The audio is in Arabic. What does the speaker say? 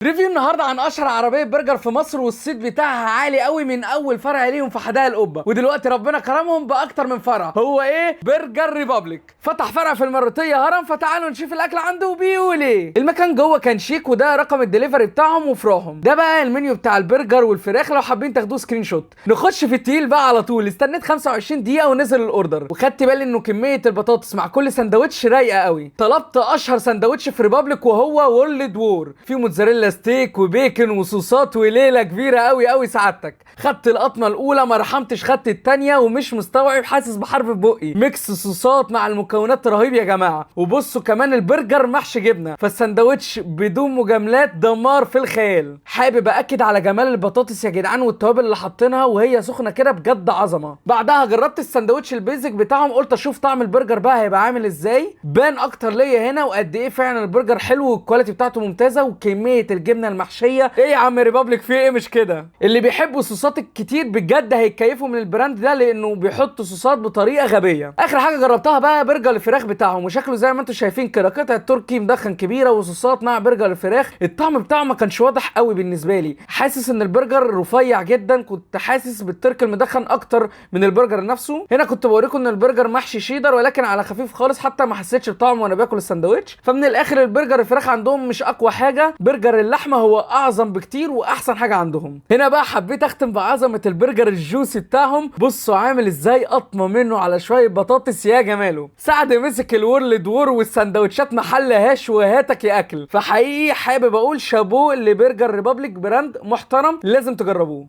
ريفيو النهارده عن اشهر عربيه برجر في مصر، والصيت بتاعها عالي قوي من اول فرع ليهم في حدائق القبه، ودلوقتي ربنا كرمهم باكتر من فرع. هو ايه؟ برجر ريبابليك. فتح فرع في المريوطيه هرم، فتعالوا نشوف الاكل عنده وبيقول ايه. المكان جوه كان شيك، وده رقم الدليفري بتاعهم وفراهم. ده بقى المنيو بتاع البرجر والفراخ لو حابين تاخدوه سكرين شوت. نخش في التقيل بقى على طول. استنيت 25 دقيقه ونزل الاوردر، وخدت بالي انه كميه البطاطس مع كل سندوتش رايقه قوي. طلبت اشهر سندوتش في ريبابليك وهو وورلد وور، فيه موتزاريلا ستيك وبيكن وصوصات وليله كبيره قوي قوي. سعادتك خدت القطمه الاولى ما رحمتش، خدت الثانيه ومش مستوعب، حاسس بحرف في بقي. ميكس صوصات مع المكونات رهيب يا جماعه. وبصوا كمان البرجر محشي جبنه، فالسندوتش بدون مجاملات دمار في الخيال. حابب اكد على جمال البطاطس يا جدعان، والتوابل اللي حاطينها وهي سخنه كده بجد عظمه. بعدها جربت السندوتش البيزك بتاعهم، قلت اشوف طعم البرجر بقى هيبقى عامل ازاي. بان اكتر ليا هنا وقد ايه فعلا البرجر حلو والكواليتي بتاعته ممتازه، وكميه الجبنه المحشيه. ايه يا عم ريبابليك في ايه؟ مش كده؟ اللي بيحبوا الصوصات الكتير بجد هيتكيفوا من البراند ده، لانه بيحط صوصات بطريقه غبيه. اخر حاجه جربتها بقى برجر الفراخ بتاعهم، وشكله زي ما انتم شايفين كده قطعه تركي مدخن كبيره وصوصات مع برجر الفراخ. الطعم بتاعه ما كانش واضح قوي بالنسبه لي، حاسس ان البرجر رفيع جدا. كنت حاسس بالترك المدخن اكتر من البرجر نفسه. هنا كنت بوريكم ان البرجر محشي شيدر ولكن على خفيف خالص، حتى ما حسيتش بطعم وانا باكل الساندوتش. فمن الاخر البرجر الفراخ عندهم مش اقوى حاجه، برجر اللحمه هو اعظم بكتير واحسن حاجه عندهم. هنا بقى حبيت اختم بعظمه البرجر الجوسي بتاعهم. بصوا عامل ازاي، قطمه منه على شويه بطاطس يا جماله. سعد مسك الورلد وور والسندوتشات محلهاش وهاتك يا اكل. فحقيقي حابب اقول شابوه لبرجر ريبابليك، براند محترم لازم تجربوه.